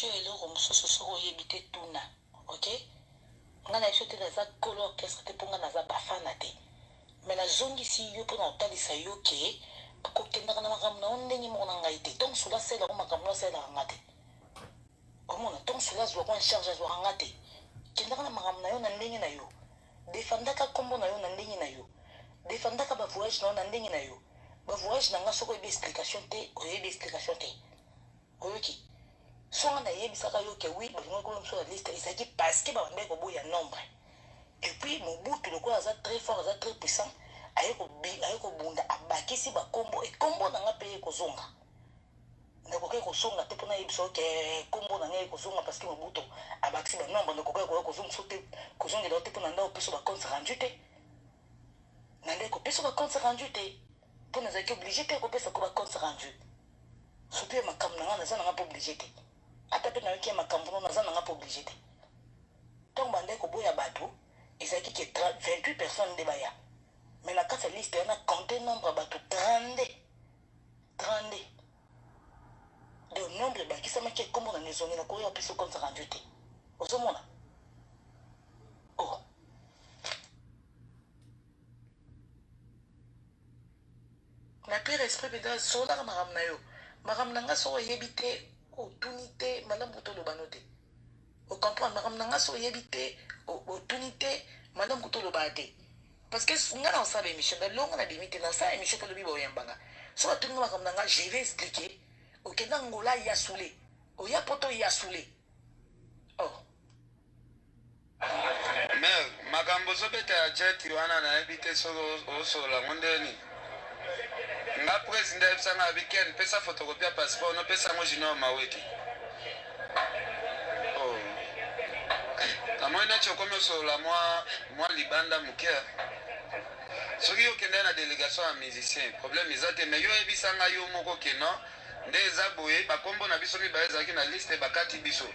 monsieur eloko mosusu soki oyebi te tuna, ok? Nga na yeso te naza kolo orchestre te mpo nga naza bafana te. Me nazongisi yo mpona kotalisa yo ke kokendaka na makambo na yo ndenge moko na ngai te. Ntongo sola asalelaka makambo na asalelaka nga te. Omona ntongo sola azwaka ncharge azwaka nga te. Kendaka na makambo na yo na ndenge na yo. Defandaka kombo na yo na ndenge na yo. Defandaka bavoyage na yo na ndenge na yo. Bavoyage na nga soki oyebi explication te, oyebi explication te. Oyoki. Songa na yebisaka yo ke oui, balingo kolo mso la liste, ezaki parce que babandaki koboya nombre. Et puis Mobutu lokola aza très fort, aza très puissant, aye kobunda abakisi bakombo et kombo na nga pe kozonga. Nakoke kozonga te pona yebiso ke kombo na nga kozonga parce que Mobutu abakisi ba nombre nakoke kozonga sote kozongela te pona nda opeso ba compte rendu te. Nande ko peso ba compte rendu te. Pona zaki obligé te ko pesa ko ba compte rendu. Surtout makambo na nga naza na nga po obligé te. Ata pe na yo ki makambo naza na nga po obligé te. Donc bande ko boya bato ezaki ke 28 personnes de baya. Mais la kasa liste on a compté nombre bato 32. De nombre ba kisama ke kombo na nezongi na ko yo peso compte rendu te. Ozomona. Oh. Na pire esprit beda sola ka maram na yo. Maram nanga so yebite otunite malamu to lo banote. O comprendre maram nanga so yebite otunite malamu to lo bate. Parce que nga na sabe émission da longa na limite na sa émission to lo bibo yambanga. So atunga maram nanga je vais expliquer. O kenda ngola ya soulé. O ya poto ya soulé. Oh. Mais makambo so beta jet wana na yebite so la mondeni. Nga président ebisanga weekend pesa photocopie ya passeport no pesa ngo jino maweti. Oh. Kama ina chokome so la moi libanda mukia. Soki yo kende na délégation ya musicien, problème ezate mais yo ebisanga yo moko keno nde eza boye bakombo na biso mibale ezalaki na liste bakati biso.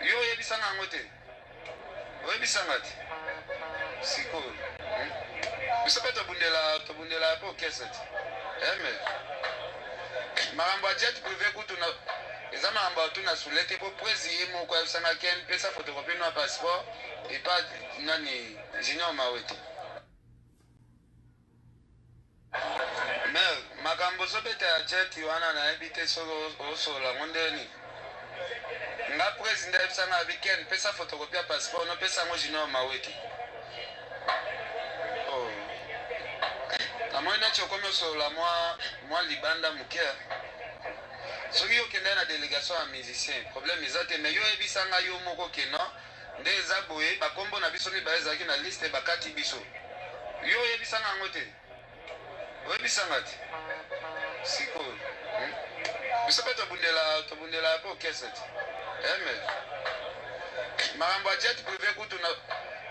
Yo ebisanga ngo te. Oyebisanga te. Sikoyo. Biso pe tobundela po kesete. Mais makambo ya jet privé kutu na eza makambo ya tuna soulete po président moko ayebisanga ken pesa photocopie no passeport et pas nani junior mawete. Mais makambo so beta ya jet wana na yebite so osola mondeni. Nga président ayebisanga weekend pesa photocopie ya passeport no pesa ngo junior mawete. Kama ina chokome so la moi libanda mukia. Soki yo kende na délégation ya musicien, problème ezate mais yo ebisanga yo moko keno nde eza boye bakombo na biso mibale ezalaki na liste bakati biso. Yo ebisanga ngo te. Oyebisanga te. Sikoyo. Biso pe tobundela po kesete. Mais makambo ya jet privé kutu na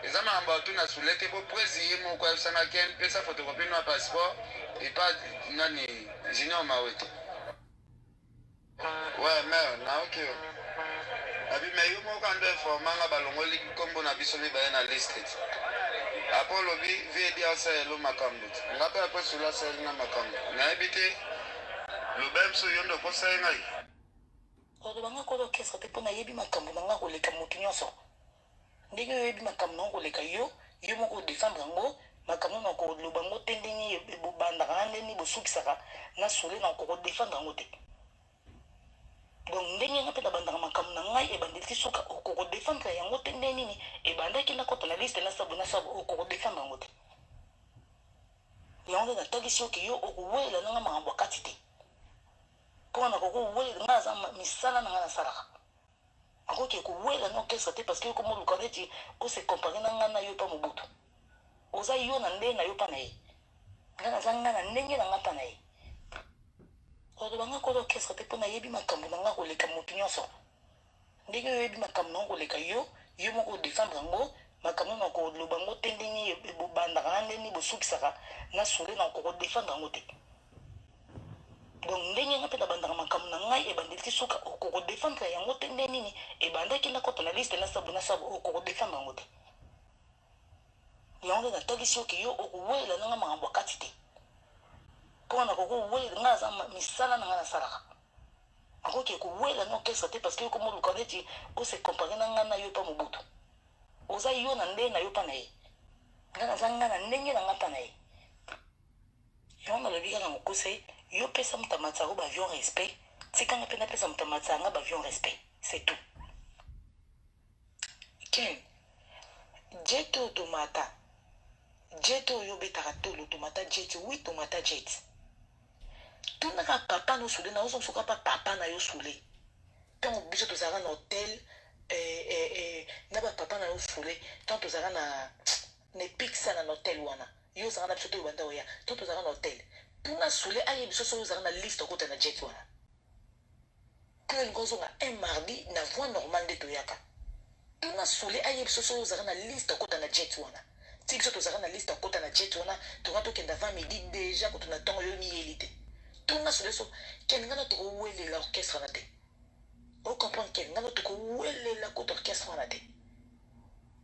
eza makambo ya tuna soulete po président moko ayebisanga ken pesa photocopie no passeport et pas nani junior mawete. Ouais, mais na ok. Abi mais yo moko ande formanga balongoli kombo na biso mibale na liste. Apo lobi vedi aselo makambo. Ngape apo sula sel na makambo. Na ebite lobem so yondo ko sai ngai. Odo banga ko orchestre te pona yebi makambo na nga ko leka mutu nyonso. Ndenge yo yebi makambo na ko leka yo moko défendre ngo makambo na ko loba ngo tendeni bobanda kana ndeni bosukisaka na sole na ko défendre ngo te. Donc ndenge nga pe na banda makambo na ngai e banditi suka ko défendre yango tendeni ni e bandaki na kota na liste na sabu ko défendre ngo te. Yango na tagisi oki yo okuwela na makambo kati te. Pona ko kuwela nga za misala na nga na salaka. Ako ke kuwela no orchestre te parce que ko mo lukaneti ko se comparer na nga na yo pa Mobutu. Oza yo na ndenge na yo pa na ye. Nga na zanga na ndenge na nga pa na ye. Odo banga ko orchestre te pona yebi makambo na nga ko leka mutu nyonso. Ndenge yo yebi makambo na ko leka yo moko défendre ngo makambo na ko loba ngo tendeni bobanda kana ndeni bosukisaka na sole na ko défendre ngo te. Donc ndenge nga pe na banda makambo na ngai e banditi suka ko défendre yango tendeni ni e bandaki na kota na liste na sabu ko défendre ngo te. Yango na tagisi oki yo okuwela na nga makambo kati te. Pona ko kuwela nga za misala na nga na salaka. Ako ke kuwela no orchestre te parce que comme le connaît on se comparer na ngana yo pa mobutu. Oza yo na ndenge na yo pa na ye. Ngana zanga na ndenge na ngapa na ye. Yo na lobi kana mokuse yo pesa mutamatsa ko ba avion respect. Tika nga pena pesa mutamatsa nga ba avion respect. C'est tout. Ken Jeto tomata. Jeto yo betaka tolo tomata jet. Oui tomata jet. Tout n'a papa no soule na ozo soka pa papa na yo soule. Tant biso to zara na hôtel na ba papa na yo soule. Tant to zara na ne pixa na hôtel wana. Yo zara na biso to banda oya. Tant to zara na hôtel. Tout na soule aye biso so zara na liste ko na jet wana. Que ngozo nga un mardi na voie normale de toyaka. Tout na soule aye biso so zara na liste ko na jet wana. Si biso to zara na liste ko na jet wana, to nga to kenda 20 midi déjà ko na temps yo ni elite. Tout na soule so ken ngana to wele l'orchestre na te. O comprendre ken ngana to wele la ko orchestre na te.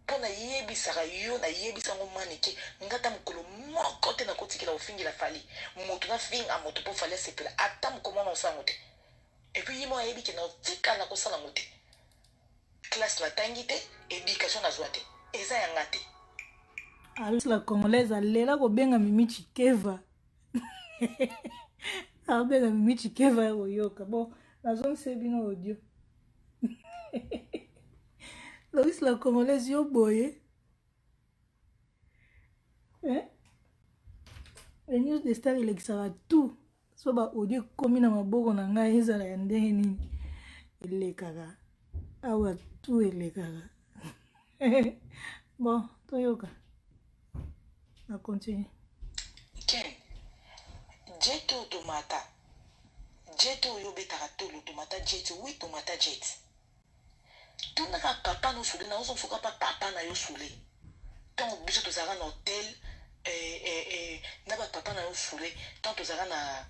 Pona yebisaka yo na yebisa ngo manike ngata mukolo moko te na kotikela ofingi la fali. Moto na finga moto po fali sepela ata mukoma na sango te. Et puis yimo yebi ke na tika na kosala ngote. Classe la tangite, éducation na zoate. Eza yangate. Alors la congolaise alela ko benga Mimi Chikeva. Ah benga Mimi Chikeva oyoka. Bon, la zone c'est bien audio. Loris la congolaise yo boye. Hein? Les news de Star il exara tout. So ba audio komi na maboko na ngai ezala ya ndenge nini. Elekaka. Awa tout elekaka. Bon, toyoka. On continue. Ken Jeto tomata. Jeto yo betaka tolo tomata jet. Oui tomata jet. Tout n'a papa no soule na ozo soka pa papa na yo soule. Tant biso to zara na hôtel na ba papa na yo soule. Tant to zara na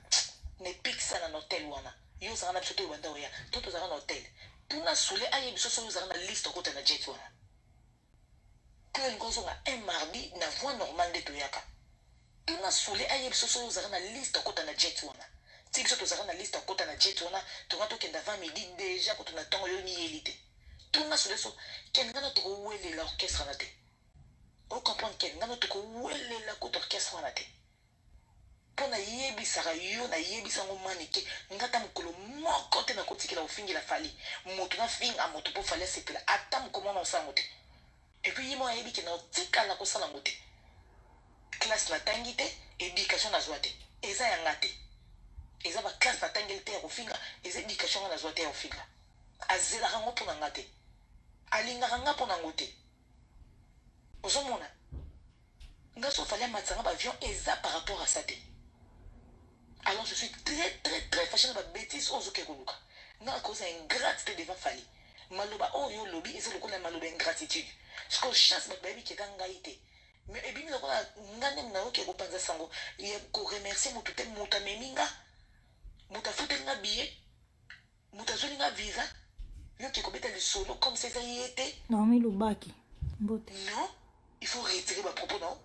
ne pixa na hôtel wana. Yo zara na biso to banda oya. Tant to zara na hôtel. Tout na soule aye biso so zara na liste ko na jet wana. Que ngozo nga un mardi na voie normale de toyaka. Tout na soule aye biso so zara na liste ko na jet wana. Si biso to zara na liste ko na jet wana, to nga to kenda 20 midi déjà ko na temps yo ni elite. Tout na soule so ken ngana to wele l'orchestre na te. O comprendre ken ngana to wele la ko orchestre na te. Pona yebisaka yo na yebisa ngo manike ngata mukolo moko te na kotikela ofingi la fali. Moto na finga moto po fali sepela ata mukoma na sango te. Et puis yimo yebi ke na tika na kosala ngote. Classe la tangite, éducation na zoate. Eza yangate. Eza ba classe na tangite ya kofinga, eza éducation na zoate ya kofinga. Azela rango pona ngate. Alinga ranga pona ngote. Ozomona. Ngaso fallait matsanga ba avion eza par rapport à ça te. Alors je suis très fâché na ba bêtise ozo ke koluka. Na cause ingratitude devant Fali. Maloba oh yo lobby eza lokola maloba ingratitude. Ce que chance ba baby ke kanga ite. Mais et bien lokola ngane na oke ko panza sango. Ya ko remercier mutu te muta meminga. Muta futenga billet. Muta zolinga visa. Yo ke ko beta le solo comme c'est ça y était. Non, mais le baki. Mbote. Non, il faut retirer ma propos non.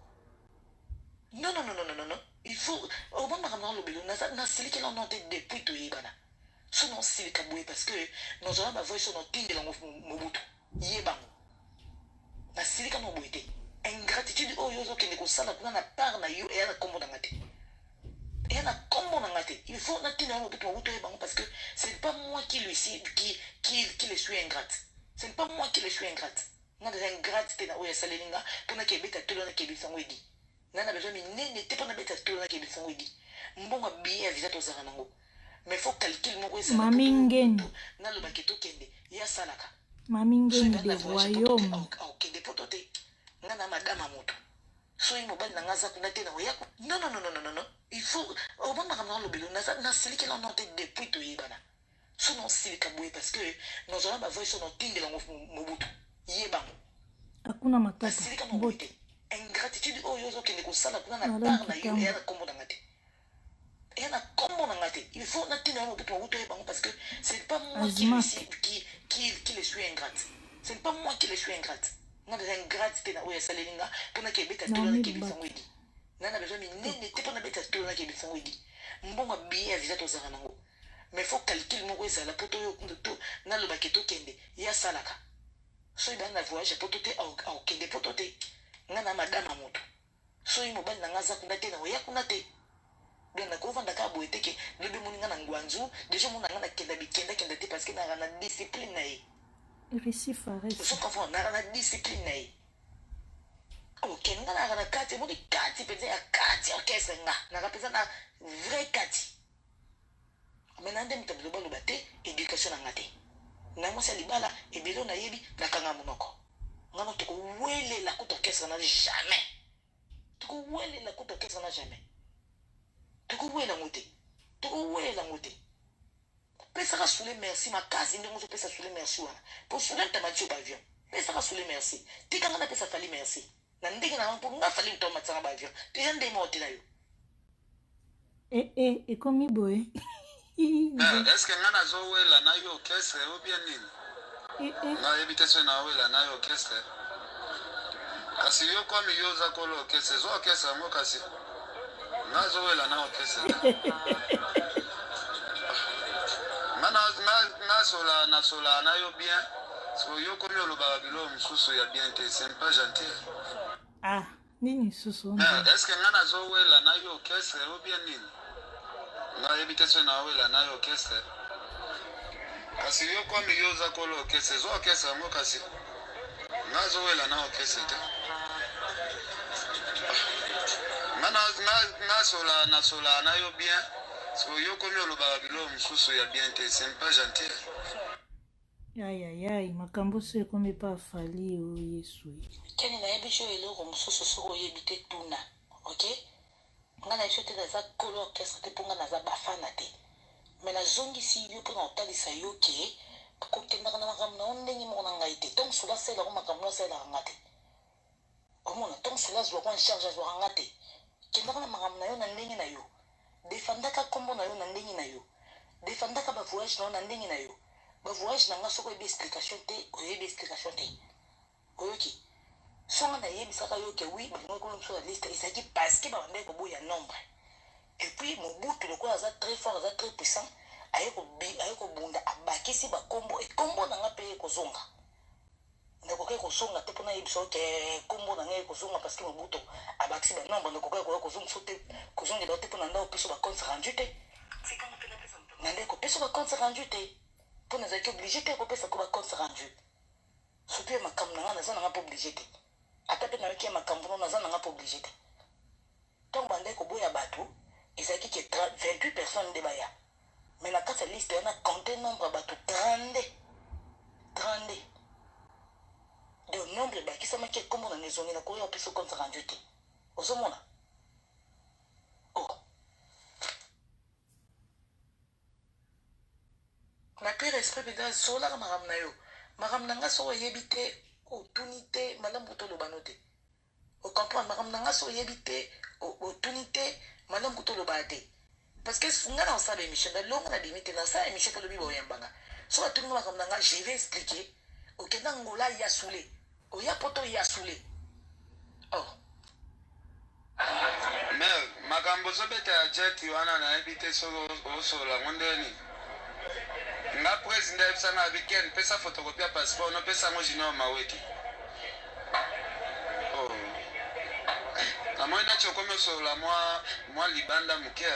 Non. Il faut au moins maintenant le belo na sili que l'on entend depuis tout yebana. Ce non sili kaboué parce que nous avons ma voix sur notre tinde dans mobutu. Yebango. Na sili ka no boité. Ingratitude oh yozo ke ne ko sala kuna na part na yo et na kombo na ngate. Et na kombo na ngate. Il faut na tinde dans mobutu yebango parce que c'est pas moi qui le suis ingrate. Ce n'est pas moi qui le suis ingrate. Na des ingrate te na oya salelinga pona ke beta tolo na ke bisango edi. Nana besoin minene te pona beta tolo na ke bisango edi. Mbonga biye visa to zara nango. Mais faut calculer mon quoi ça. Mamingeni. Na lo baketo kende ya salaka. Mamingeni de royaume. OK de potote. Nana madame moto. So yi mobile na ngaza kuna te na oyako. Non. Il faut au bon makamna lo belo na sili ke l'on entend depuis to yebana. So non sili kaboué parce que nous avons ma voix sur notre tinde dans mobutu. Yebango. Hakuna matata. Sili ka no boité. Ingratitude oh yozo ke ne ko sala kuna na part na yo ya na kombo na ngate. Et na kombo na ngate. Il faut na tina mo butu wuto yebango parce que c'est pas moi qui le suis ingrate. C'est pas moi qui le suis ingrate. Na des ingrate te na oya salelinga pona ke beta tolo na ke bisango edi. Na besoin minene te pona beta tolo na ke bisango edi. Mbonga biye visa to zara nango. mais faut calcul moko ezala po nalobaki tokende ye asalaka soki bana na voyage po to te aokende po to te nga na madame ya moto soki mobali na nga aza kuna te na oya kuna te donc nakovanda kaka boye teke lobi moni nga na ngwanzu deja mona nga nakenda bikendakenda te parce que naka na discipline na ye soki naka na discipline na ye okende nga naka na kati emoni kati mpenza ya kati orchestre nga naka mpenza na vrai kati me na nde moto bilobaloba te éducation na nga te na mwasi ya libala ebele nayebi nakanga monoko ngana tokowelela kuta orchestre na jamais tokowelela kuta orchestre na jamais tokowelela ngo te tokowelela ngo te pesaka sule merci makasi ndenge ozopesa sule merci wana po sule ntamati yo baavion pesaka sule merci tikanga napesa fali merci na ndenge na mpo nga fali mto matsanga baavion deja ndenge maotela yo ekomi boye est-ce que nga nazowela na yo orchestre ou bien nini nayebi te soki nawela na yo orchestre kasi yo komi yo oza kolo orchestre zo orchestre yango kasi nga azowela na orchestre nga nasola na yo bien so yo komi olobaka biloko mosusu ya bien te c'est pas gentil nini susu est-ce que nga nazowela na yo orchestre ou bien nini nayebi te soki nawela na yo orchestre kasi yo komi yo oza kolo orchestre zo orchestre yango kasi nga azowela na orchestre te nga nasola na yo bien so yo komi olobaka biloko mosusu ya bien te c'est pas gentil ayayai makambo so ekomi pa afali o yesu kani nayebi so eloko mosusu soki oyebi te tuna ok nga na biso te naza kolo orchestre te mpo nga naza bafana te me nazongisi yo mpona kotalisa yo ke kokendaka na makambo na yo ndenge moko na ngai te ntongo sola asalelaka makambo asalelaka nga te omona ntongo sola azwaka en charge azwaka nga te kendaka na makambo na yo na ndenge na yo defandaka nkombo na yo na ndenge na yo defandaka bavoyage na yo na ndenge na yo bavoyage na nga soki oyebi explication te oyebi explication te oyoki songa nayebisaka yo ke wi balingo ekolo mosusu ya liste ezalaki parce que babandaki koboya nombre et puis mobutu lokola aza très fort aza très puissant aye kobunda abakisi bakombo ekombo na nga mpe ye kozonga nakokai kozonga te mpona yebisa oke kombo na nga ye kozonga parce que mobutu abakisi banombre nakokai koya kozonga so te kozongela te mpona nda opesa bacompte rendu te nande kopesa bacompte rendu te mpo nazalaki oblige te kopesa ko bacompte rendu surtout ya makambo na nga naza na nga mpo oblige te ata mpe nayoki ya makambo no naza na nga mpo oblige te ntango bandaki koboya bato ezalaki ke 28 personnes nde baya me na kati ya liste wana compte nombre ya bato 32 donc nombre ebakisamaki ekombo na nezongi nakoya opesa compte rendu te ozomona na pire esprit mpenza solaka makambo na yo makambo na nga soki oyebi te otuni te malamu toloba no te ocomprendre makambo na nga soki oyebi te otuni te malamu toloba te parce que nga na osala émission nalongo na bimi te nasala émission talobi boyembanga soki atuni nga makambo na nga je vais expliquer okenda ngola ya sule oya poto ya sule mais makambo ozobeta ya jet wana nayebi te soki osola ngo ndeni nga président ayebisanga weekend pesa photocopie ya passeport nopesa yango junior maweti namoni nati okomi osolola mwa libanda moke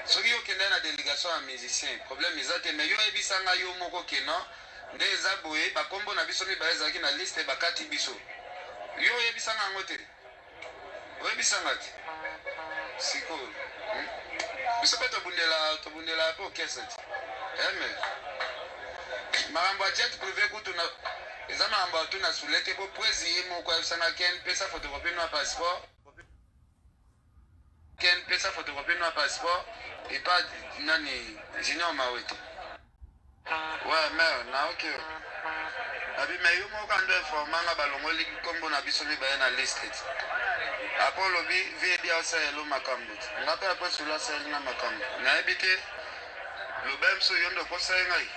soki okende na délégation ya musicien problème eza te mais yo oyebisanga yo moko keno nde eza boye bakombo na biso mibale ezalaki na liste bakati biso yo oyebisanga yango te oyebisanga te sikoyo biso mpe tobundela mpe okese te eme makambo ya jet privé kutuna eza makambo ya tuna sule te po presi ye moko ayebisanga ken pesa photocopie no ya passeport epa nani junior mawete ouais mais naoki abi me yo moko ando informanga balongoli nkombo na biso mibale na liste apo olobi viebi aosaelo makambo te nga mpe apres sula asali na makambo nayebi te loba biso yo ndo kosala ngai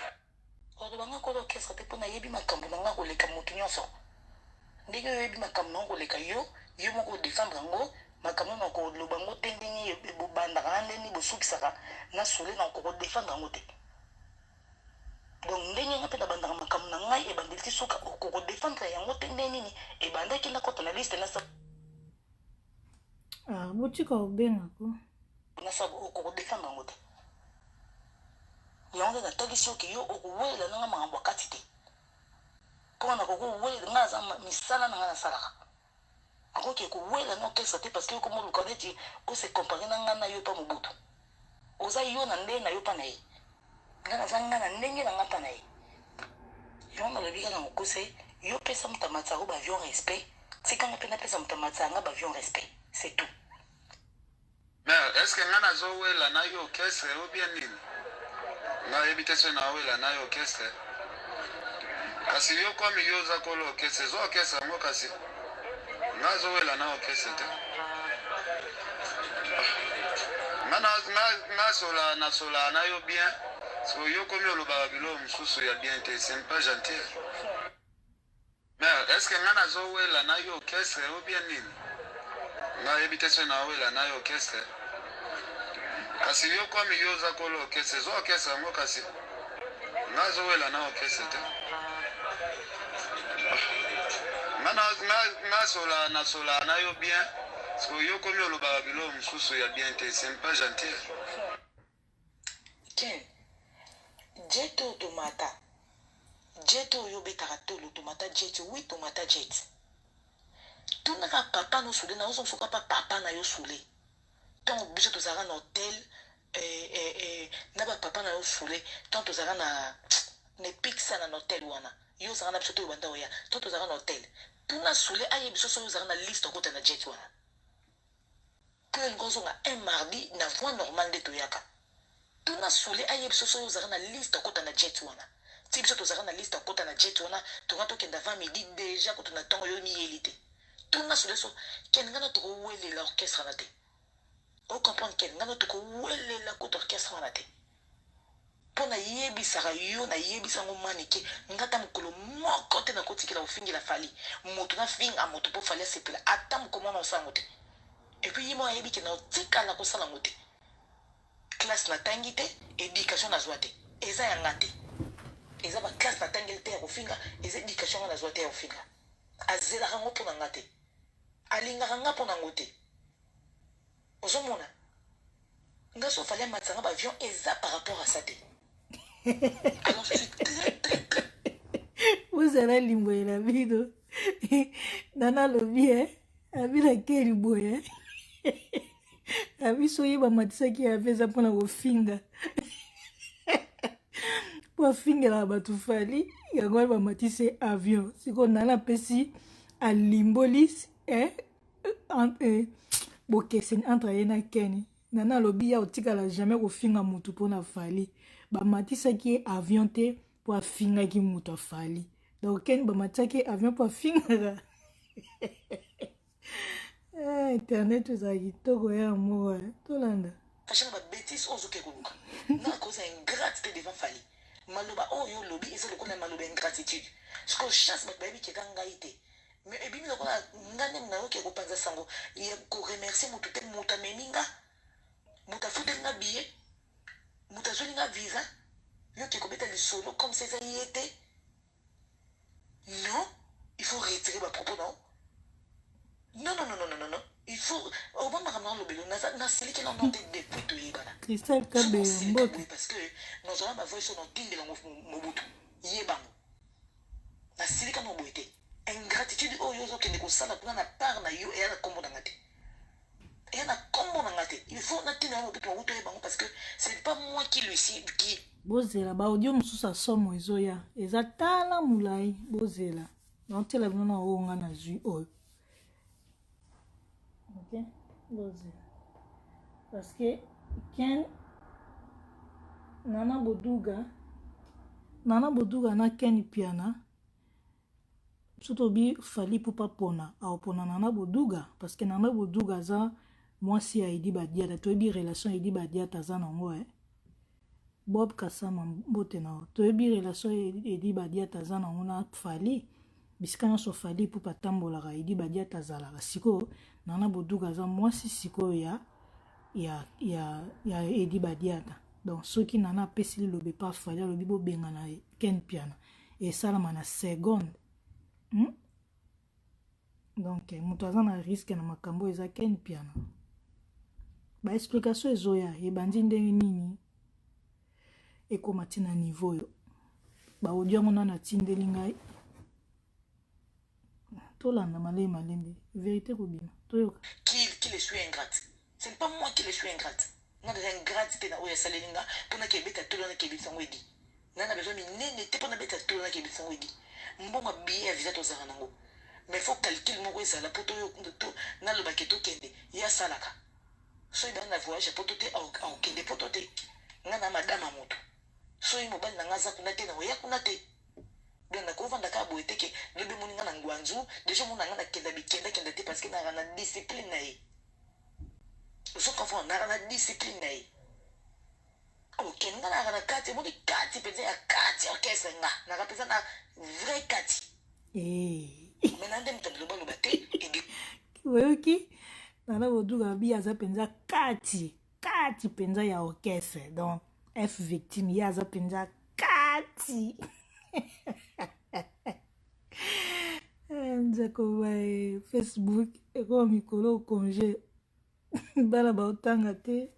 olobanga kola orchestre te mpo nayebi makambo na nga koleka motu nyonso ndenge oyebi makambo na ngo koleka yo moko odefendre yango makambo na koloba ngo te ndenge bobandaka na ndenge bosukisaka na sole na kokodefendre yango te. Donc ndenge nga mpe na bandaka makambo na ngai ebandeli ti suka okokodefendre yango te nde nini ebandaki na kota na liste na sa botika obengako na sa okokodefendre yango te. yango nde natangisi yoki yo okowelela nanga makambo akati te mpona kokowelela nga aza misala na nga nasalaka akoki kowela na okesa te parce que okomoluka neti ose compare na nga na yo mpa mobutu oza yo na ndenge na yo mpa na ye nga naza nga na ndenge na nga mpa na ye yango nalobi kaka mokuse yo pesa moto amatisa yango baavion respect tikanga mpe napesa moto amatisa yanga baavion respect c'est tout. mais est ce que nga nazowela na yo orchestre o bien nini nga yebi te so nawela na yo orchestre kasi yo komi yo oza kolo orchestre zo orchestre yango kasi nga azowela na orchestre te nga nasola na yo bien so yo komi olobaka biloko mosusu ya bien te c'est pas gentil. mais est ce que nga nazowela na yo orchestre o bien nini nga yebi te so nawela na yo orchestre kasi yo komi yo oza kolo orchestre zo orchestre yango kasi nga azowela na orchestre te nga nasola na yo bien so yo komi olobaka biloko mosusu ya bien te c'est pas gentil. Ken jet oyo tomata jet oyo obetaka tolo tomata jet wi tomata jet tunaka papa no sule na ozofoka pa papa na yo sule ntango biso tozalaka na hotel na bapapa na yo sule ntango tozalaka na epikisa na hotel wana yo ozalaka na biso to obanda oya ntango tozalaka na hotel tuna sule aye biso soki ozalaka na liste okota na jet wana mpo elingi ozonga un mardi na voi normal nde toyaka tuna sule aye biso soki ozalaka na liste okota na jet wana ti biso tozalaka na liste okota na jet wana tonga tokenda 20 midi deja kotuna ntango yo miyeli te tuna sule so kende nga na tokowelela orchestre na te ocomprendre kende nga na tokowelela kota orchestre wana te mpo nayebisaka yo nayebisango manike nga ata mokolo moko te nakotikela kofingela fali moto nafinga moto mpo fali asepela ata mokolo mwana osalango te epuis ye mo ayebi ke na otikala kosalango te classe natangi te éducation nazwa te eza yanga te eza baklasse natangeli te ya kofinga eza éducation nga nazwa te ya kofinga azelaka ngo mpo na nga te alingaka nga mpo na ngo te ozomona nga so fali amatisanga baavion eza par rapport à ça te. Alors je suis très vous allez limboye la bido nana lobi abila keli boye abi soye bamatisaki ave eza mpona kofinga po afingela bato fali yango wana bamatisi avion sikoyo nana apesi alimboli bokeseni entre ye na keni nana alobi ya otikala jamais kofinga motu mpona fali bamatisaki ye avion te po afingaki moto afali donc keni bamatisaki ye avion po afingaka internet ezala kitoko ya amour tolanda achana babétise oyo ozoke koluka nga koza ingratité devant fali maloba oyo olobi eza lokola maloba ingratitude sikoyo chance bato bayebi keka ngai te mais ebimi lokola nga ndenge nayoki kopanza sango ya koremercie motu te moto amemi nga moto afuteli nga billet moto azweli nga visa yoki kobeta lisolo comme ça eza ye te non il faut retirer bapropos non non il faut obambaka na lobelo nasiliki na nde depuis toyebana Christelle Kabembote parce que nazala bavoye so notindela mobutu yebango nasilika na boye te ingratitude oyo ozokende kosala kuna na part na yo eya na kombo na nga te eya na kombo na nga te il faut natinda na mobutu mobutu oyebango parce que c'est pas moi qui lui suis qui bozela baaudio mosusu asomo ezoya eza tala molai bozela naotela bino na oyo nga na zwi oyo ok bozela parce que ken nana boduga na ken piana surtout bi fali pupa pona aopona nana boduga parce que nana boduga aza mwasi ya Edi Badiata toyebi relation ya Edi Badiata aza nango Bob Kasama mbote na toyebi relation Edi Badiata aza nango na fali bisika nyonso fali pupa tambolaka Edi Badiata azalaka siko Nana Boduga za mwasi sikoyo ya Edi Badiata. Donc ceux qui nana pesili lobe pas fali lobi bo benga na Ken Piana et salama na seconde. Donc mutu aza na risque na makambo eza Ken Piana. Ba explication ezoya ebandi ndenge nini ekoma tina niveau yo. Ba audio ngona na tindeli ngai. Tolanda malembe vérité kobima toyoka. Qui les suis ingrate. Ce n'est pas moi qui les suis ingrate. Nga de ingrate te na oya salenga pona ke beta tolona ke bitsa ngwedi. Nana besoin minene te pona beta tolona ke bitsa ngwedi. Mbonga biye ya visa to zara nango. Mais faut calculer mon quoi ça la poto yo to na lo baketo kende ya salaka. So iba na voyage poto te au kende poto te. Nga na madama moto. So imo bali na ngaza kuna te na oya kuna te. Donc na kovanda ka boye te ke lobi moni nga na ngwanzu déjà mona nga na kenda bikenda kenda te parce que na discipline na ye. Zo kafo na discipline na ye. Ok, nga na kati moni kati peze ya kati orchestre nga na kapeza na vrai kati. Maintenant dem tablo ba te et bi Oyoki Nana Boduga bi aza penza kati penza ya orchestre. Donc F victime ya aza penza kati. Nzako ba Facebook eko mikolo congé bala ba otanga te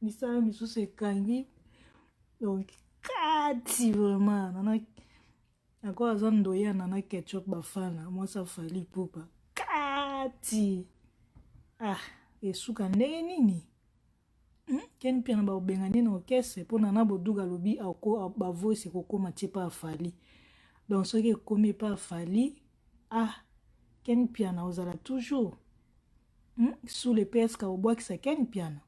misala misusu ekangi. Donc kati vraiment nana encore aza ndoya nana ketchup bafana mwasa fali pupa kati esuka ndenge nini Ken Piana ba obengani na orchestre po Nana Boduga lobi ako ba voice kokoma tie pa afali. Donc ce qui komi pa afali Ken Piana ozala toujours sous les PS ka obwakisa Ken Piana.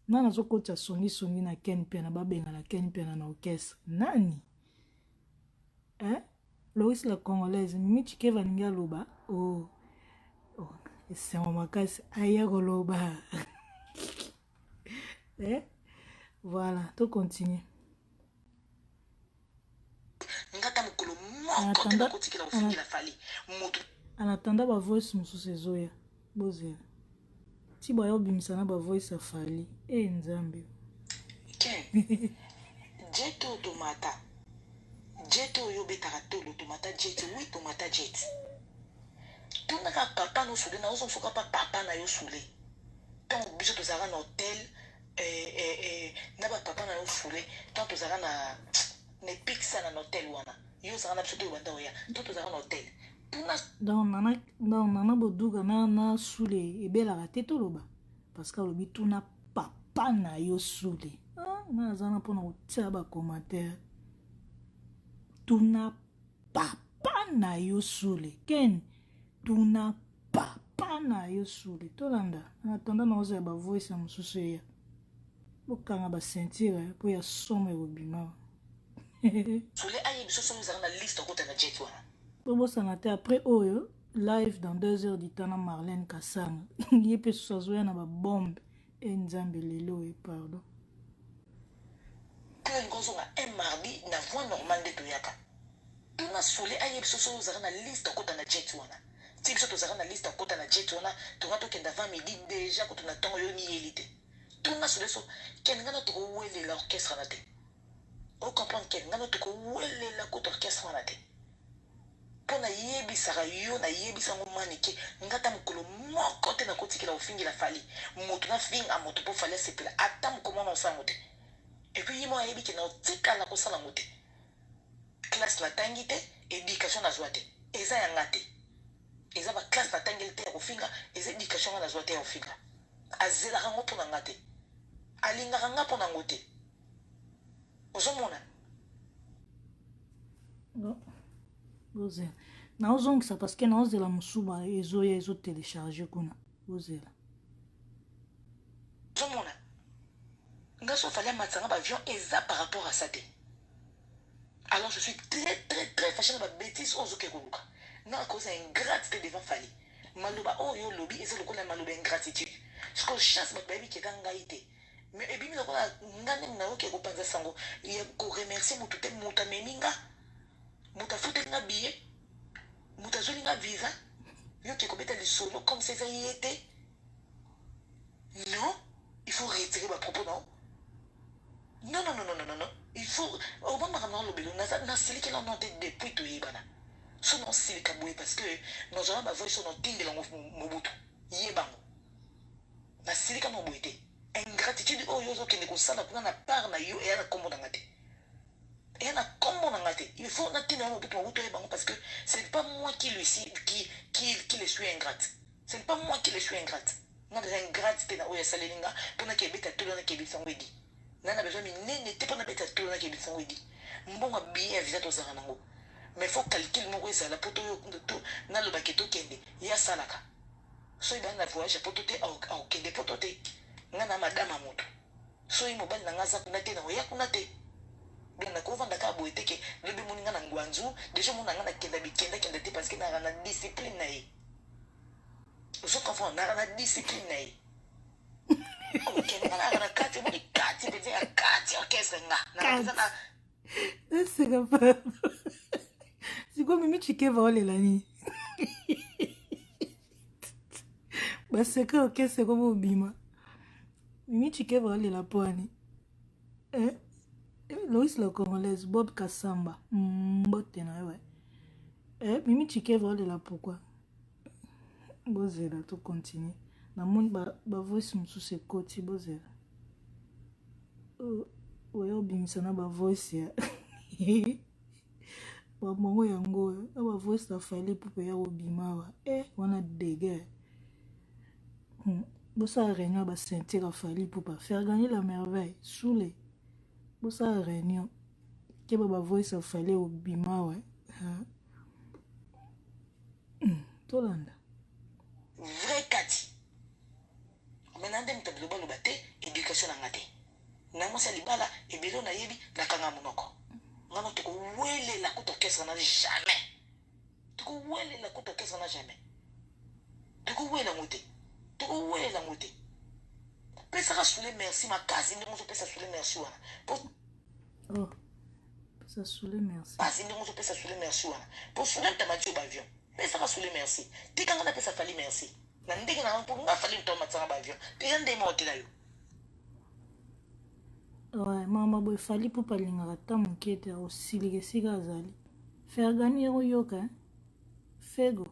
Nana zokota songi na Ken Piana ba benga na Ken Piana na orchestre. Nani? Lois la Congolaise Michi Keva Ninga Loba. C'est un makasi aya goloba. Voilà, tout continue. En attendant ba voice mususu ezoya bozela ti boya obimisana ba voice afali nzambe jeto tomata jeto yo betaka tolo tomata jet oui tomata jet tuna ka papa no sule na ozo soka pa papa na yo sule tant biso tozaka na hotel na ba papa na yo sule tant tozaka na ne pixa na hotel wana yo zaka na biso to banda oya tant tozaka na hotel donc Nana Boduga na sule ebelaka te toloba parce que alobi tuna papa na yo sule naza na mpona kotia bacommentaire tuna papa na yo sule Ken tuna papa na yo sule tolanda en attendant naozala bavoice ya mosusu eya bokanga basentire mpo ya somo ekobima sule aye biso somo ezaka na liste okota na jet wana bobosana te après oyo live dans 2 heures du temps na Marlène Kasanga ye mpe susu azoya na babombe nzambe lelo pardon tuna likonzonga un mardi na voix normale nde toyaka tuna sule aye biso somo ezaka na liste okota na jet wana ti biso tozaka na liste okota na jet wana tonga tokenda 20 midi déjà kutu na ntongo yo miyeli te tuna sule so kende ngana tokowelela orchestre na te ocomprendre kende ngana tokowelela kutu orchestre wana te mpo nayebisaka yo nayebisango manike ngata mokolo moko te nakotikela ofingela fali moto nafinga moto mpo fali asepela ata mokomona osango te epuis ye mo ayebi ke na otikala kosala ngo te classe natangi te éducation nazwa te eza yanga te eza baklasse natangeli te ya kofinga eza éducation nga nazwa te ya kofinga azelaka ngo mpo na nga te alingaka nga mpo na ngo te ozomona bozela naozongisa parce que naozela mosuba ezoya ezotelecharge kuna bozela ozomona nga so fali amatisanga baavion eza par rapport à ça te alors je suis très fâché na babétise oyo ozoke koluka nga akoza ingrate te devant fali maloba oyo olobi eza lokola maloba ingratitude siko chance bato bayebi keka ngai te mais ebimi lokola nga nde nayoki kopanza sango ya koremercie motu te moto amemi nga moto afuteli nga billet moto azweli nga visa yoki kobeta lisolo comme ça eza ye te faut au moins maintenant le belo na sili que là on était depuis tout yebana so non sili kaboué parce que nous avons ma voix sur notre tinde lango mobutu yebango na sili ka mobuete ingratitude oh yozo kende ko sala kuna na part na yo et na kombo na ngate et na kombo na ngate il faut na tinde mobutu yebango parce que c'est pas moi qui le suis ingrate, c'est pas moi qui le suis ingrate. Non des ingrate te na oya salelinga pona ke beta tolo na ke bisangwedi nana besoin minene te pona beta tolo na ke bisangwedi mbonga bien visa to saka nango mais faut calcul moko ezala poto yo to na loba ke to kende ya salaka so iba na voyage poto te au kende poto te ngana madama moto so i mobile na ngaza kuna te na oya kuna te bien na ko vanda ka boete ke lebe moninga na ngwanzu déjà mona ngana kenda bikenda kenda te parce que na discipline na ye je comprends na discipline na ye ok na kati mo kati bete ya kati orchestre na c'est capable siko mimi chikeva olela ni baseke orchestre ko bobima mimi chikeva olela poani Lois la Congolaise Bob Kassamba mbote na ouais mimi chikeva olela pourquoi bozela to continue na monde ba voice mususu ekoti bozela oyo bimisa na ba voice ya ba mongo yango ba voice la fallait pour ya obimawa wana dégâts bosa réunion ba sentir a fallu pour pas faire gagner la merveille soule bosa réunion ke ba voice a fallait obimawa tolanda vrai kati maintenant ndem te global obate éducation na ngate na mosa libala ebelo na yebi na kanga monoko ngana to ko wele la kuto kesa na jamais to ko wele la kuto kesa na jamais to ko wele ngote to ko wele ngote pesa ka sule merci ma kasi ndemo so pesa sule merci wana oh pesa sule merci kasi ndemo so pesa sule merci wana pour sule ta matio ba avion pesa ka sule merci tikanga na pesa fali merci na ndenge na mpo nga fali mto matsanga ba avion te ndemo otela yo ouais mama boy fali pour palinga ta mukete osilike sika azali faire gagner oyoka fego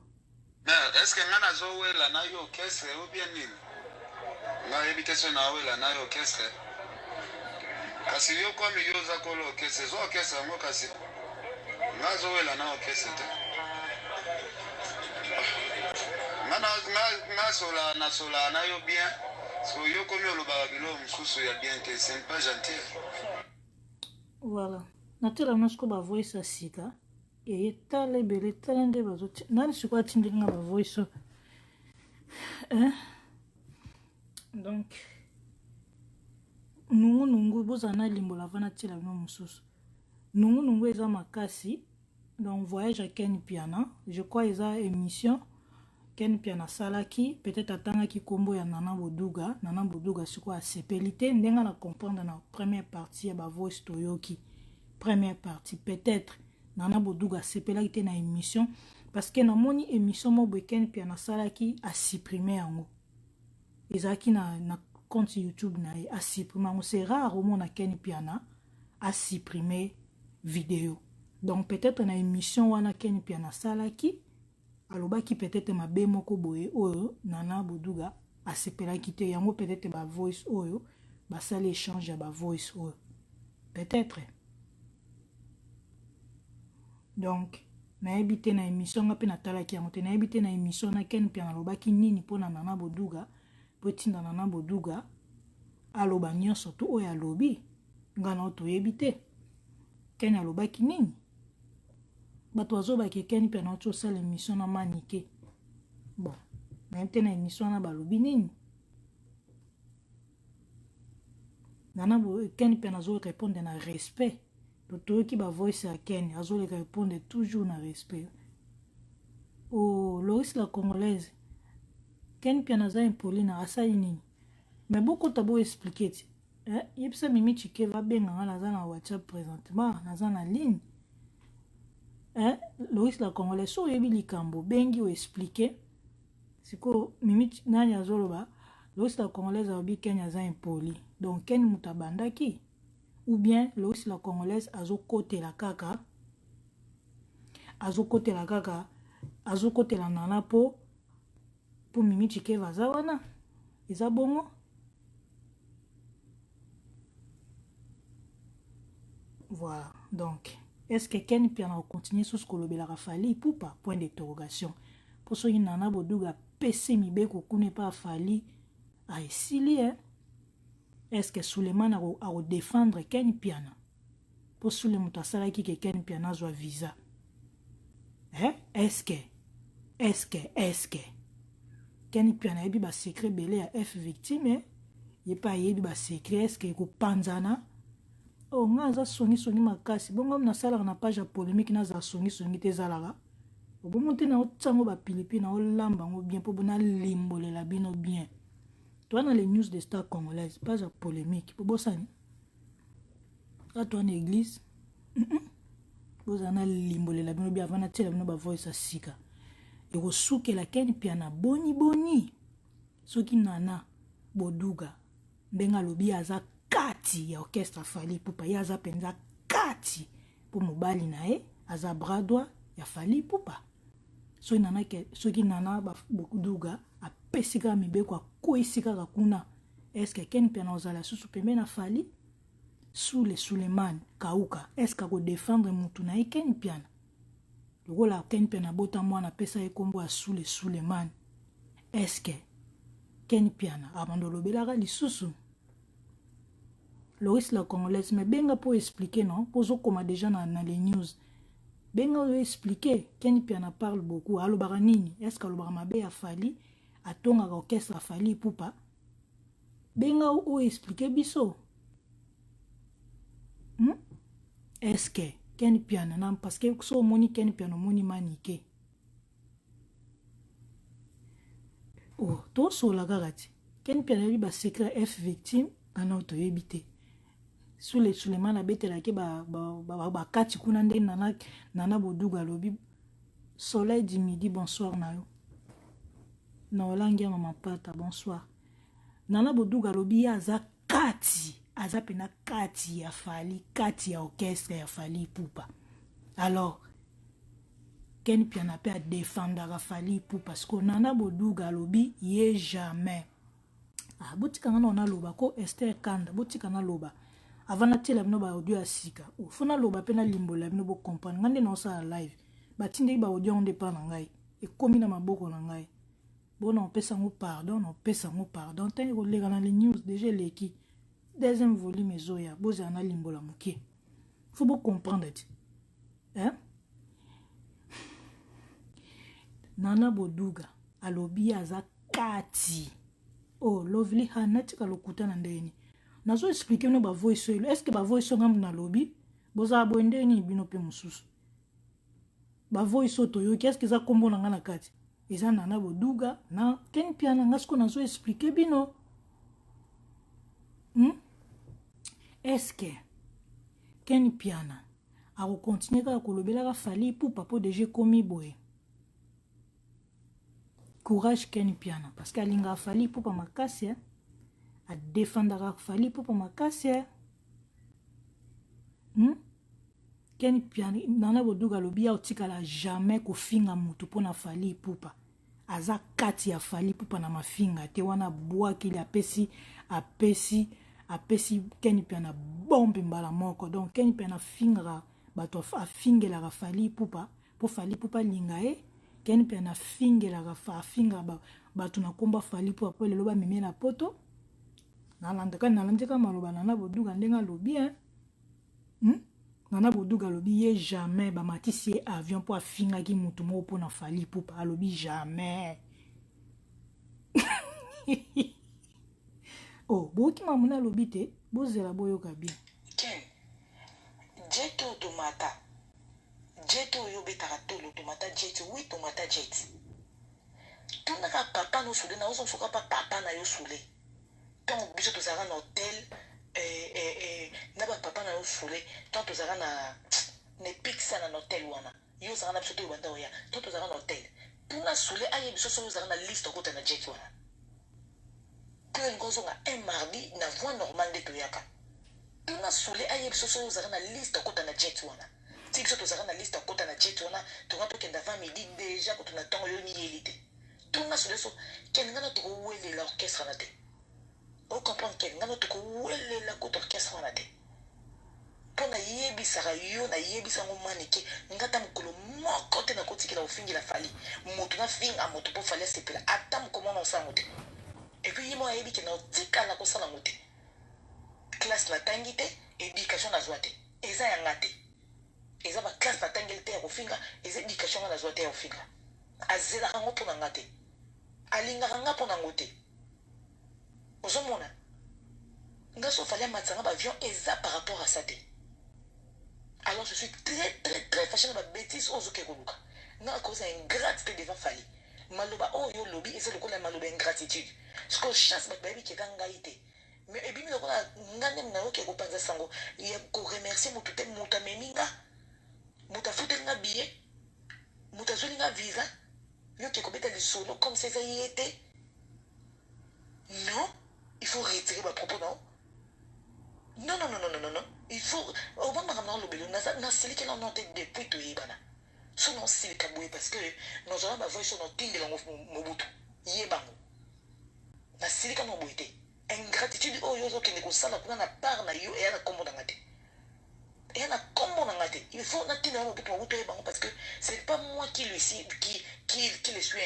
mais est-ce que ngana zo wela na yo orchestre ou bien nini na invitation na wela na yo orchestre kasi yo kwa mi yo za kolo orchestre zo orchestre ngo kasi nga zo wela na orchestre te nga sola na yo bien so yo komi oloba bilo mususu ya bien te c'est pas gentil voilà natela nosko ba voice asika etala ebele etala nde bazoti nani sikoyo atindelinga ba voice donc nungu bozala na limbola vana tiela bino mosusu nungu eza makasi donc voyage à Ken Piana je crois eza émission Ken Piana salaki peut-être atangaki kombo ya Nana Boduga sikoyo asepeli te ndenge na comprendre na première partie ya ba voice toyoki première partie peut-être Nana Boduga asepelaki te na émission parce que namoni émission mo Ken Piana salaki a supprimer yango ezalaki na compte YouTube na ye a supprimer yango c'est rare omona Ken Piana a supprimer vidéo donc peut-être na émission wana Ken Piana salaki alobaki peut-être mabe moko boye oyo Nana Boduga asepelaki te yango peut-être ba voice oyo basali échange ya ba voice oyo peut-être donc nayebi te na émission nga mpe natalaki yango te nayebi te na émission na Ken Piana alobaki nini mpona Nana Boduga po etinda Nana Boduga aloba nyonso to oyo alobi nga na toyebi te Ken alobaki nini bato bazobaki Ken Piana oti osala émission na manike bon nayebi te na émission na balobi nini Ken Piana azorépondre na respect toyoki ba voice ya Ken azoleka répondre toujours na respect Lois la Congolaise Ken Piana aza impoli na asali nini mais beaucoup tabo expliquer ti yebisa Mimi Chikeva benga nga naza na WhatsApp présentement naza na ligne Lois la Congolaise so yebi likambo bengi o expliquer siko Mimi nani azoloba Lois la Congolaise abi Ken aza impoli donc Ken mutabandaki ou bien Lois la congolaise azokotela kaka azokotela nana po Mimi Chike vaza wana eza bongo. Voilà, donc est-ce que Ken Piana continue sur ce que le Bela Fali Poupa? Point d'interrogation. Pour ceux qui n'en a pas de PC Mibeko connaît pas Fali à Essili, hein? Est-ce que Suleiman a défendre Ken Piana? Pour Suleiman Tassara qui que Ken Piana soit visa. Hein? Est-ce que Ken Piana a un secret belé à F victime, hein? Il n'y a pas un secret, est-ce que Panzana? Oh, nga za songi makasi. Bongo na sala na page polémique na za songi te zalaka. Bongo te na otsango ba pilipi na olamba ngo bien po bona limbolela bino bien. Toi na les news de Star congolaise, page polémique. Po bosani. A toi na église. Bozana limbolela bino bien avant na tela bino ba voice sika. E ko suke la Ken Piana boni. Soki nana boduga benga lobi aza kati ya orchestre Fali Poupa ya aza penza kati po mobali na ye aza bras droit ya Fali Poupa. Soki nana boduga apesika mibeko akoisika kakuna. Est-ce que Ken Piana ozala susu pembe na Fali sous le Suleiman Kauka? Est-ce que ko défendre mutu na Ken Piana? Lokola Ken Piana bota mwana pesa ye kombo a sous le Suleiman. Est-ce que Ken Piana abandolo belaka lisusu? Lois la congolaise, mais benga pour expliquer, non? Poso comme déjà dans les news. Benga pour expliquer. Ken Piana parle beaucoup. Allo baranini. Est-ce que allo mabe a Fali? A ton orchestre a Fali Poupa? Benga ou expliquer biso? Est-ce que Ken Piana, non? Parce que so moni Ken Piana moni manike. Oh, to so la garati. Ken Piana li ba secret F victime, kana auto ebité. Sous les Suleiman a bête la ke ba kati kuna nde nana boduga lobi soleil du midi bonsoir na yo na olangia mama pata bonsoir nana boduga lobi aza pena kati ya Fali kati ya orchestre ya Fali Poupa. Alors Ken Piana pe a défendre Fali Poupa parce que nana boduga lobi ye jamais botika ngana ona loba ko Esther Kanda botika na loba avant na tela bino ba audio asika fona loba pena limbola bino bo comprendre ngande na sa live batinde ba audio onde pa na ngai e komi na maboko na ngai bona on pesa ngo pardon tan ko lega na les news déjà leki deuxième volume ezoya boza na limbola muke faut bo comprendre hein nana boduga alobi aza kati oh lovely hanatika lokuta na ndeni nazo expliquer no ba voice est-ce que ba voice ngam na lobby boza abonde ni bino pe mususu ba voice to yo qu'est-ce que ça kombo na ngana kati eza nana boduga na Ken Piana ngasko nazo expliquer bino est-ce que Ken Piana a continuer ka kolobela Fali Poupa po déjà komi boye courage Ken Piana parce qu'alinga Fali Poupa makasi a défendre Fali Poupa makasi Ken Piana nana boduga lobi otikala jamais ko finga mutu pona Fali Poupa aza kati ya Fali Poupa na mafinga te wana boa kili apesi Ken Piana bombe mbala moko donc Ken Piana finga bato afingela Fali Poupa po Fali Poupa linga Ken Piana fingela finga bato na komba Fali Poupa po lelo ba meme na poto nalandeka maloba nana boduga ndenga lobi nana boduga lobi ye jamais ba matisi avion po afinga ki mutu mo po na Fali Poupa alobi jamais oh boki mamuna lobi te bozela boyoka bien Ken jet automata jet oyo betaka tolo automata jet oui automata jet tunaka papa no sule na ozo soka pa papa na yo sule donc biso tozalaka na hôtel na bapapa na yo sule tant tozalaka na epixa na hôtel wana yo ozalaka na biso to ebanda oya tant tozalaka na hôtel mpona sule aye biso soki ozalaka na liste okota na jet wana mpo elingi ozonga un mardi na voie normale nde toyaka tuna sule aye biso so ozaka na liste akota na jet wana ti biso tozaka na liste akota na jet wana tonga tokenda 20 midi déjà ko tuna ntongo yo miyeli te tuna sule so kende ngana tokowelela orchestre na te ocomprendre kende ngana tokowelela kota orchestre wana te mpo nayebisaka yo nayebisango maneke ngata mokolo moko te nakotikela ofingela fali moto nafinga moto mpo fali asepela ata mokomona osango te epuis ye mo ayebi ke na otikala kosala ngo te classe natangi te éducation nazwa te eza yanga te eza baklasse natangeli te ya kofinga eza éducation nga nazwa te ya kofinga azelaka ngo mpo na nga te alingaka nga mpo na ngo te ozomona nga so fali amatisanga baavion eza par rapport à ça te. Alors je suis très fâché na bêtise ozoke koluka nga cause ingratitude devant fali maloba oyo lobi eza lokola maloba ingratitude parce que chasse bato bayebi keza ngai te mais ebimi lokola nga ndenge nayoki kopanza sango ya koremercie motu te moto amemi nga moto afuteli nga billet moto azweli nga visa yoki kobeta lisolo comme ça eza ye te non il faut retirer bapropos non non il faut au moins makamna lobelo na silike na note depuis to yebana so non silika boye parce que nous allons avoir sur notre tinde lango mobutu yebango na silika no boye te ingratitude oyo zo kende ko sala kuna na part na yo et na kombo na ngate et na kombo na ngate il faut na tinde mobutu mobutu yebango parce que c'est pas moi qui le suis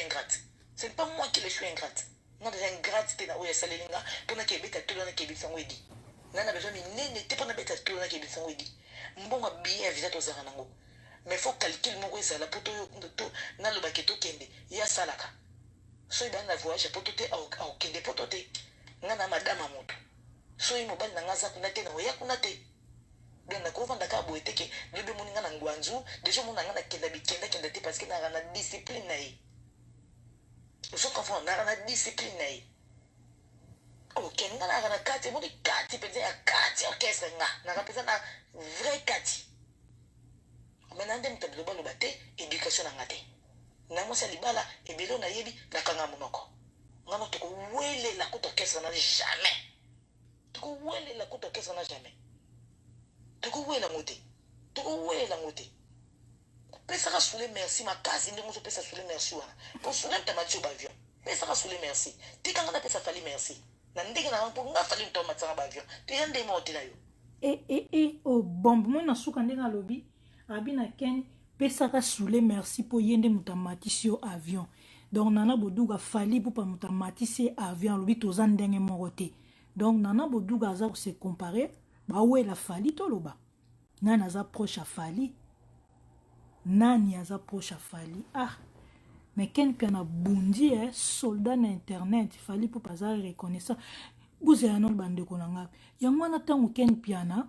ingrate c'est pas moi qui le suis ingrate non des ingratitude na oyo salelinga pona ke beta to na ke bisango edi nana besoin minene te pona beta to na ke bisango edi mbonga bien visa to zaka nango mais faut calculer moko ezala po to nalobaki tokende ya salaka so ibani na voyage po to te aokende po to te nga na madama moto so ye mobali na nga aza kuna te na oya kuna te donc nakovanda kaka boye teke bebe moni nga na ngwanzu déjà mona nga nakenda bikenda te parce que naka na discipline na ye ozokomprendre naka na discipline na ye okende nga naka na kati moni kati mpenza ya kati orchestre nga naka mpenza na vrai kati maintenant nde moto alobaloba te éducation na nga te na mwasi ya libala ebele nayebi nakanga monoko ngano tokowelela kota orchestre na jamais tokowelela kota orchestre na jamais tokowela ngo te pesaka sule merci makasi ndenge ozopesa sule merci wana po sule mtamati yo baavion pesaka sule merci tikanga napesa fali merci na ndenge na mpo nga fali mto matisanga baavion teya ndema otela yo o bombe moi na suka ndenge alobi abi na ken pesaka sule merci po yende mutamatisi yo avion donc nana boduga fali po pa mutamatisi avion alobi toza ndenge moko te donc nana boduga aza ko se comparer bawela fali toloba nani aza proche a fali nani aza proche a fali mais ken mpe na bundi soldat na internet fali po paza reconnaissant bozela no bandeko na nga yango wana ntango ken piana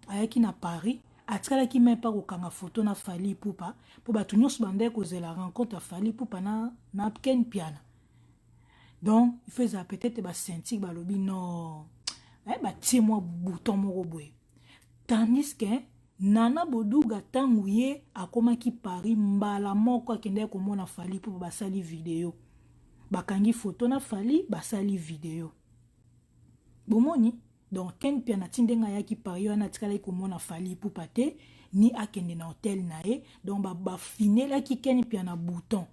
ayaki na Paris atikalaki me mpa kokanga foto na fali pupa mpo bato nyonso bandeki kozela rencontre ya fali pupa na ken piana donc il faut ezala peut-être basentik balobi non batie mwa bouton moko boye tandis que nana boduga ntango ye akomaki Paris mbala moko akendeki komona fali pupa basali video bakangi foto na fali basali video bomoni donc ken piana atindenga yaki Paris wana atikala komona fali pupa te ni akende na hotel na ye donc bafinelaki ken piana bouton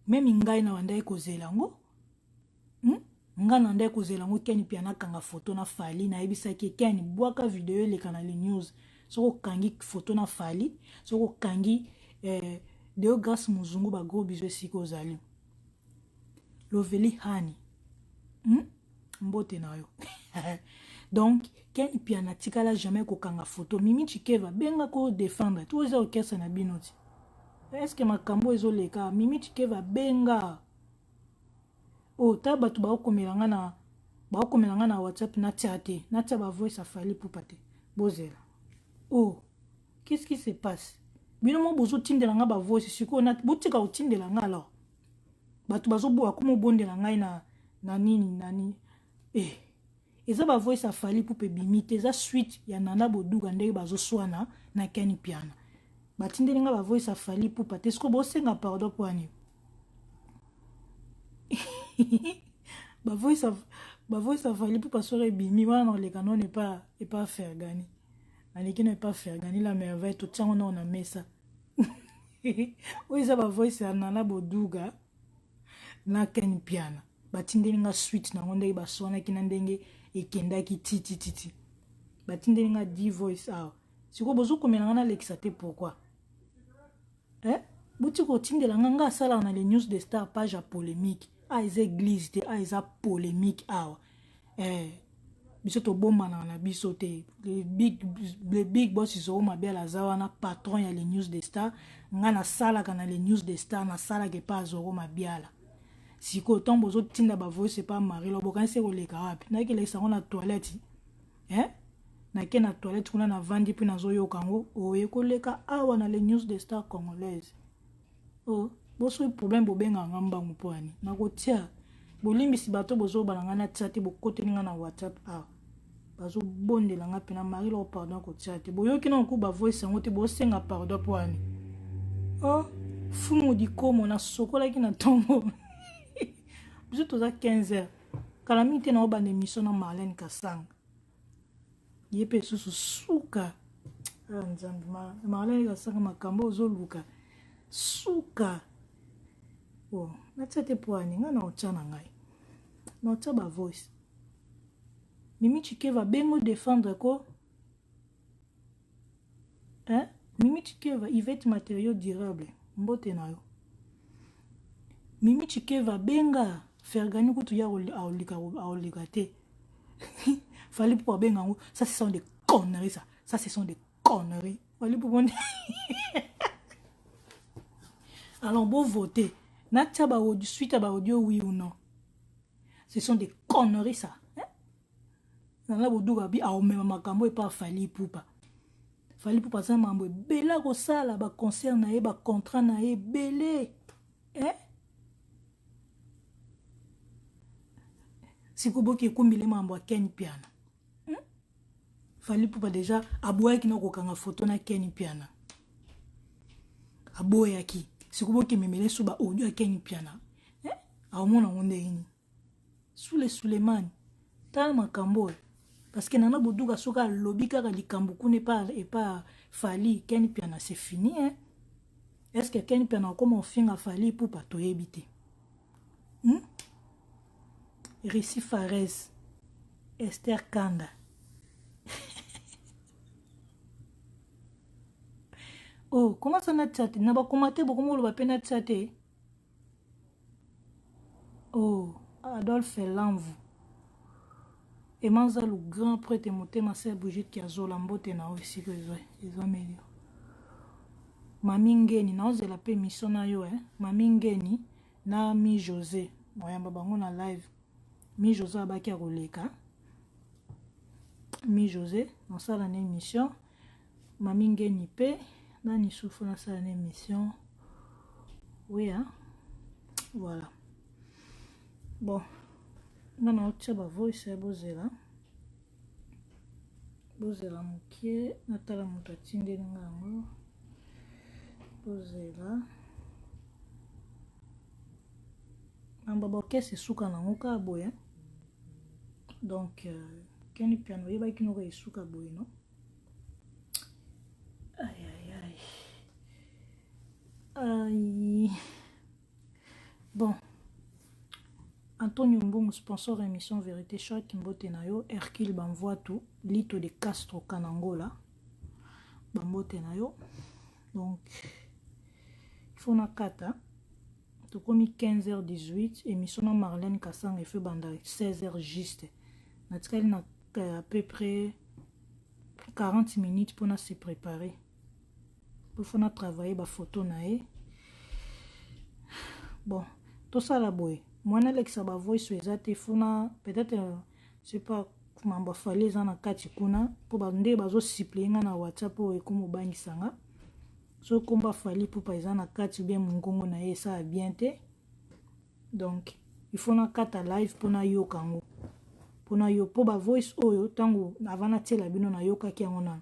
même ngai na wandaki kozela ngo nga na ndeko kozela ngo ken piana kanga foto na fali na yebisaki ken bwaka video eleka na le news soko kangi foto na fali soko kangi Deo Grace Muzungu ba gros bisous siko ozali loveli hani mbote na yo donc ken piana tikala jamais kokanga photo Mimi Chikeva benga ko défendre tout ça orchestre na binoti est-ce que makambo ezoleka Mimi Chikeva benga ta batu bakomelanga na WhatsApp na tiate na tia ba voice afali pupa te bozela qu'est-ce qui se passe bino mo bozo tindelanga ba voice siko na botika otindelanga alors batu bazoboa komo bondela ngai na nini eza ba voice afali pupe bimite eza suite ya nana boduga ndenge bazoswana na ken piana batindelinga ba voice afali pupa te siko bosenga pardon kwani ba Ba voice afali pour passer bimi wana le canon n'est pas faire gagner. Aniki n'est pas faire gagner la merveille tout ça on a mesa. Oui ça ba voice anana boduga na ken piano. Batindeli nga suite na ngonde ba sona kina ndenge ekenda ki titi. Batindeli nga di voice awa. Siko bozo komela na Alexa te pourquoi? Bouti ko tindela nga sala na les news de star page à polémique. Ah ils église te ah ils a polémique awa. Biso to bomba na biso te. Les big boss ils ont ma belle azawa na patron ya les news de star. Nga na sala kana les news de star na sala ke pas zoro ma biala. Siko tombo zo tinda ba voice pas mari lo bokanse ko leka wapi. Na ke lesa na toilette. Na ke na toilette kuna na vandi puis na zo yokango oye ko leka awa na les news de star congolaise. Oh, boso problème bobenga ngamba mpoani. Na ko tia bolimbi si bato bozo balanga na tia te bokote ninga na WhatsApp awa. Bazo bondela nga pena mari lo pardon ko tia te. Boyoki na ko ba voice ngo te bosenga pardon poani. Oh, fumu di komo na sokola ki na tongo. Biso toza 15h. Kala mite na obande mission na Marlène Kasanga. Yepe susu suka. Nzambi Marlène Kasanga makambo ozoluka. Suka. Oh, na tete poani nga na otana ngai. Na otsa ba voice. Mimi Chikeva bengo défendre ko. Mimi Chikeva Yvette matériaux durables. Mbote na yo. Mimi Chikeva benga Fergani kutu ya olika te. Fallait pour benga ngo. Ça ce sont des conneries ça. Ça ce sont des conneries. Fallait pour bon. Alors bon voter. Natia ba audio suite ba audio oui ou non. Ce sont des conneries ça. Nana boduga bi a o mema makambo e pas fali poupa. Fali poupa ça mambo bela ko sala ba concert na e ba contrat na e belé. Sikoboki kumbile mambo a Ken Piana. Fali poupa déjà aboya ki na ko kanga photo na Ken Piana. Aboya ki sikoboki memele suba audio a Ken Piana. A omona ngonde ini. Sule Suleiman tal makambo. Parce que nana boduga soka lobby kaka likambo kune pas et pas Fali Ken Piana c'est fini Est-ce que Ken Piana comment finga Fali pour pas to éviter? Rissi Fares Esther Kanda. Oh, comment ça n'a tchate? N'a pas commenté beaucoup de va peine tchate. Oh, Adolphe Lanvu. Et manza le grand prêtre monté ma sœur Brigitte qui a zolambote na aussi que ils ont meilleur. Mami ngeni na oze la pe mission na yo Mami ngeni na mi José. Moya babango na live. Mi José abaki a koleka. Mi José dans ça l'année émission. Mami ngeni pe na ni souffre dans ça émission. Oui Voilà. Bon. Non, tu as voice bozela mukie natala moto atindeli ngango bozela amba bokese suka nango ka boye donc Ken Piana yebaki noko esuka boye no aïe bon Antonio Mbongo sponsor émission Vérité Choc Mbote Nayo Hercule Bamvoitou Lito de Castro Kanangola Bambote Nayo donc il faut na kata to komi 15h18 émission na Marlène Kasanga fait banda 16h juste na tikali na à peu près 40 minutes pour na se préparer pour faut na travailler ba photo nae bon tout ça la boy moi Alexa ba voice ezate funa peut-être je sais pas comment ba fallait za na kati kuna pour ba nde bazo suppléer na WhatsApp o ekomo bangisanga so komba fali pour pa na kati bien mungongo na ça bien te donc il faut na kata live pour na yokango pour na yo pour ba voice oyo tango avana tela bino na yoka ki ngona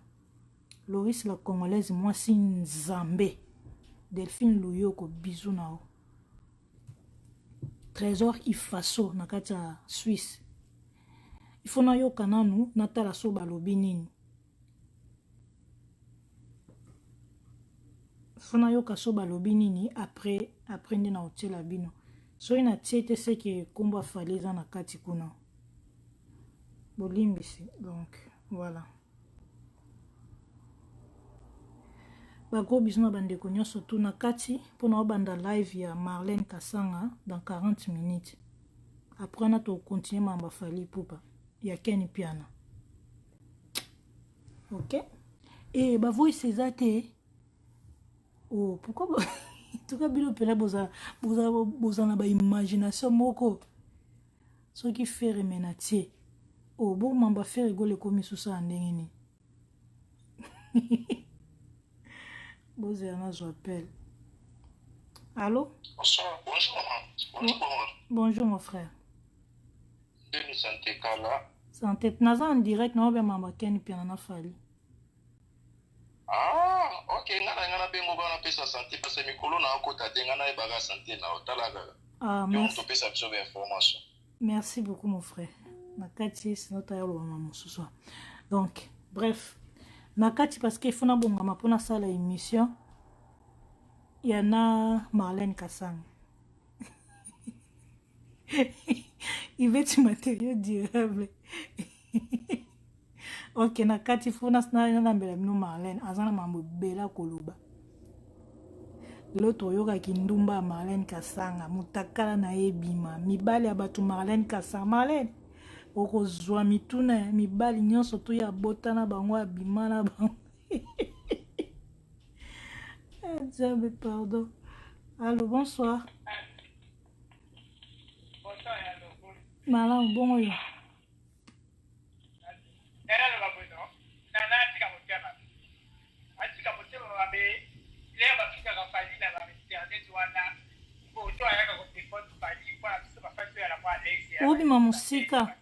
Loris la congolaise moi si Nzambe Delphine Luyoko bisou na o Trésor Ifaso na kati ya Suisse il faut na yoka nanu natala so balobi nini. Fona yoka so balobi nini après nde na otela bino. So ina tiete se ke kombo afali eza na kati kuna. Bolimbisi donc voilà. Gros bisous na bandeko nyonso tu na kati pona obanda live ya Marlène Kasanga dans 40 minutes. Après on a to continuer mamba fali pupa ya Ken Piana. OK? Et ba voice ezate. Oh, pourquoi tout cas bilo pela boza na ba imagination moko. Ce qui fait remenatie. Oh, bon mamba faire rigole comme sous ça ndengeni. Bozé, je appelle. Allô? Bonsoir, bonjour. Bonjour, mon frère. Denis Santé Kala. Santé, naza en direct, na obe mama Ken Piana fali. Ah, ok, ngana bengo bana pesa santé parce que mikolo na okota te ngana e baga santé na otalaga. Ah, merci. On pesa biso information. Merci beaucoup, mon frère. Nakati, sinon ta yolo maman ce soir. Donc, bref. Nakati parce qu'il faut na bonga pour na sala émission. Il y en a Marlène Kasang. Il veut du matériel durable. Ok, nakati faut na mbela mino Marlène azana mambo bela koloba. L'autre yoga kindumba Marlène Kasanga mutakala na ebima mibali ya batu Marlène Kasanga Marlène oko zwa mituna mibali nyonso to ya botana bango abima na bango. Diable, pardon. Allô, bonsoir. Bonsoir, allô. Malam, bon oui. Obi mamusika.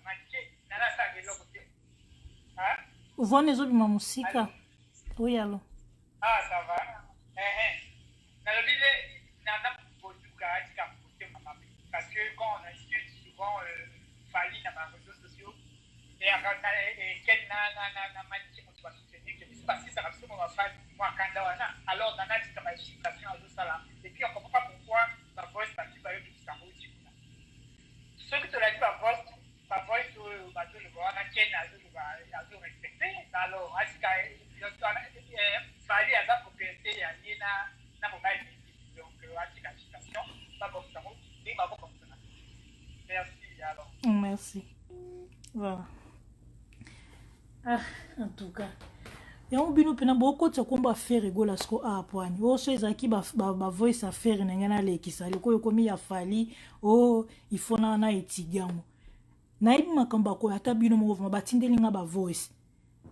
Uvone zobi mamusika. Oui, allô. Ah, ça va. Parce que quand on discute souvent, Fali dans les réseaux sociaux, et quel alors dans la justification et puis on ne comprend pas pourquoi ma voix est partie par le ce que tu l'as dit, ma voix le respecter. Alors, Fali a la propriété, il y a mobile. Donc, justification, pas comme ça. Merci alors. Merci. Voilà. Ah, en tout cas. Et on bino pena beaucoup de combat faire rigola sko a point. O so ezaki ba voice affaire na ngana le kisali ko yokomi ya Fali o il faut na etigango. Na ibi makamba ko ata bino mo batindeli nga ba voice.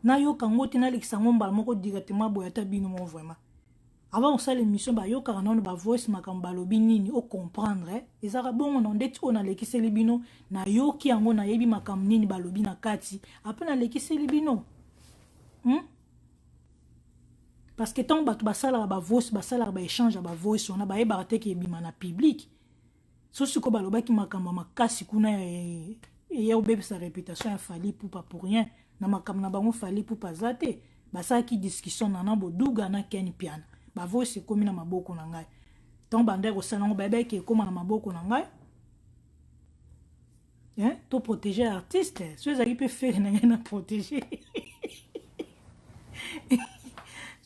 Na yo kango tina le kisango mbala moko directement boya ata bino mo vraiment. Avant on sait l'émission ba yo kana no ba voice makamba lobi nini o comprendre ezaka bongo na ndeti ona le kiseli bino na yo ki yango na yebi makam nini ba lobi na kati apena le kiseli bino. Parce que tant que basala ba voice basala ba échange ba voice on a ba ebarte ke bima na public so siko baloba ki makamba makasi kuna ya obebe sa réputation ya Fali pour pas pour rien na makamba na bango Fali pour pas zate basala ki discussion na boduga na Ken Piana ba voice komi na maboko na ngai tant bande ko sala ngo bebe ke koma na maboko na ngai to protéger artiste so ezali pe faire na ngai na protéger.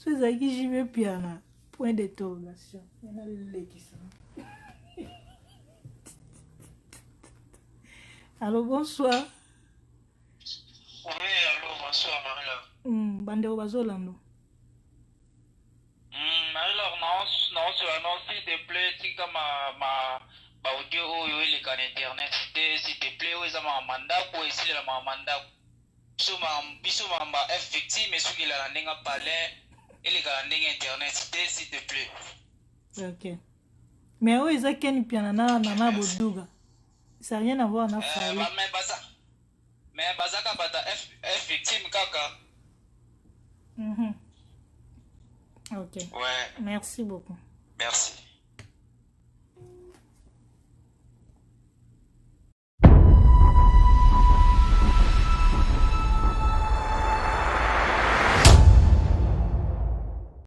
J'y vais Piana. Point d'interrogation. Il y a les qui sont. Allô, bonsoir. Oui, allô, bonsoir, Marila. Bandeo Bazolando. Marila, non, s'il te plaît, tu as ma audio il est en internet. S'il te plaît, où est ma mandat pour essayer la mandat. Biso mamba effective, mais ce qu'il a n'enga parler. Et les gars, internet, s'il te plaît. Ok. Mais où est-ce Ken Piana na boduga? Ça n'a rien à voir avec Fali. Mais bazaka bata F victime kaka. Ok. Ouais. Merci beaucoup. Merci.